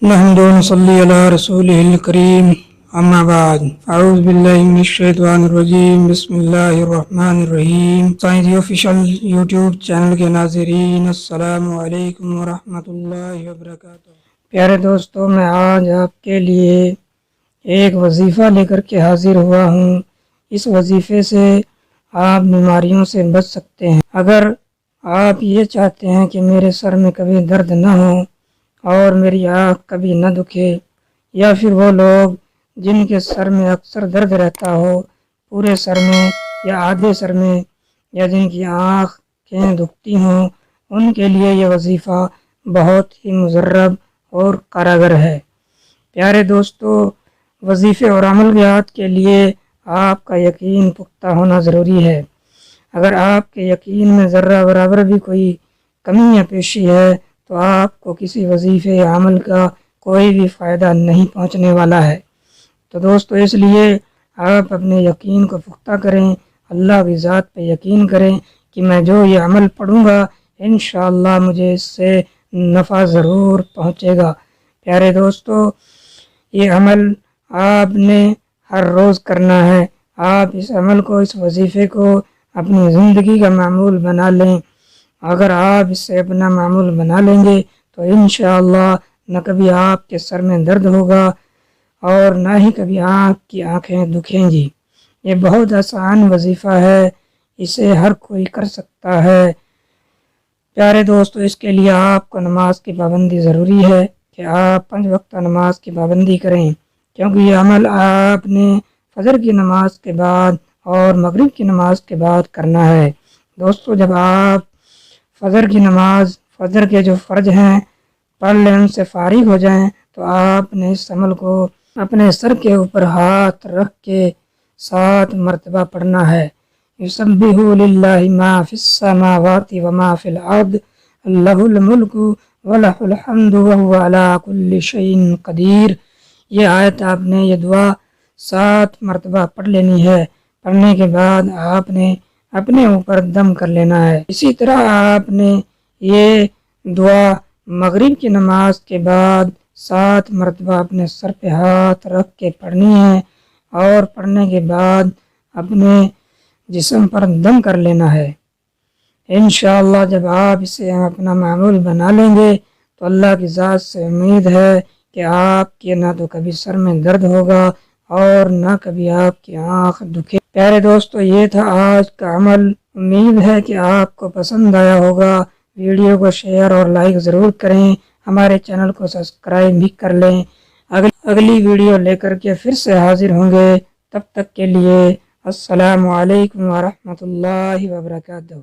نحمد و نصلی علی رسوله الکریم اما بعد اعوذ باللہ من الشیطان الرجیم بسم اللہ الرحمن الرحیم۔ سائنسی آفیشل یوٹیوب چینل کے ناظرین السلام علیکم ورحمۃ اللہ وبرکاتہ۔ پیارے دوستو، میں آج آپ کے لیے ایک وظیفہ لے کر کے حاضر ہوا ہوں۔ اس وظیفے سے آپ بیماریوں سے بچ سکتے ہیں۔ اگر آپ یہ چاہتے ہیں کہ میرے سر میں کبھی درد نہ ہو اور میری آنکھ کبھی نہ دکھے، یا پھر وہ لوگ جن کے سر میں اکثر درد رہتا ہو، پورے سر میں یا آدھے سر میں، یا جن کی آنکھیں دکھتی ہوں، ان کے لیے یہ وظیفہ بہت ہی مجرب اور کارگر ہے۔ پیارے دوستو، وظیفے اور عملیات کے لیے آپ کا یقین پختہ ہونا ضروری ہے۔ اگر آپ کے یقین میں ذرہ برابر بھی کوئی کمی یا پیشی ہے تو آپ کو کسی وظیفے یا عمل کا کوئی بھی فائدہ نہیں پہنچنے والا ہے۔ تو دوستو، اس لیے آپ اپنے یقین کو پختہ کریں، اللہ کی ذات پہ یقین کریں کہ میں جو یہ عمل پڑھوں گا انشاءاللہ مجھے اس سے نفع ضرور پہنچے گا۔ پیارے دوستو، یہ عمل آپ نے ہر روز کرنا ہے۔ آپ اس عمل کو، اس وظیفے کو اپنی زندگی کا معمول بنا لیں۔ اگر آپ اس سے اپنا معمول بنا لیں گے تو انشاءاللہ نہ کبھی آپ کے سر میں درد ہوگا اور نہ ہی کبھی آپ کی آنکھیں دکھیں گی۔ یہ بہت آسان وظیفہ ہے، اسے ہر کوئی کر سکتا ہے۔ پیارے دوستو، اس کے لیے آپ کو نماز کی پابندی ضروری ہے کہ آپ 5 وقت نماز کی پابندی کریں، کیونکہ یہ عمل آپ نے فجر کی نماز کے بعد اور مغرب کی نماز کے بعد کرنا ہے۔ دوستو، جب آپ فجر کی نماز، فجر کے جو فرض ہیں پڑھ لیں، ان سے فارغ ہو جائیں تو آپ نے اس عمل کو اپنے سر کے اوپر ہاتھ رکھ کے 7 مرتبہ پڑھنا ہے۔ یسبح للہ ما فی السماوات وما فی الارض لہ الملک ولہ الحمد وہو علی کل شیء قدیر۔ یہ آیت آپ نے، یہ دعا 7 مرتبہ پڑھ لینی ہے۔ پڑھنے کے بعد آپ نے اپنے اوپر دم کر لینا ہے۔ اسی طرح آپ نے یہ دعا مغرب کی نماز کے بعد 7 مرتبہ اپنے سر پہ ہاتھ رکھ کے پڑھنی ہے، اور پڑھنے کے بعد اپنے جسم پر دم کر لینا ہے۔ انشاءاللہ جب آپ اسے اپنا معمول بنا لیں گے تو اللہ کی ذات سے امید ہے کہ آپ کے نہ تو کبھی سر میں درد ہوگا اور نہ کبھی آپ کی آنکھ دکھے۔ پیارے دوستو، یہ تھا آج کا عمل۔ امید ہے کہ آپ کو پسند آیا ہوگا۔ ویڈیو کو شیئر اور لائک ضرور کریں، ہمارے چینل کو سبسکرائب بھی کر لیں۔ اگلی ویڈیو لے کر کے پھر سے حاضر ہوں گے، تب تک کے لیے السلام علیکم ورحمۃ اللہ وبرکاتہ۔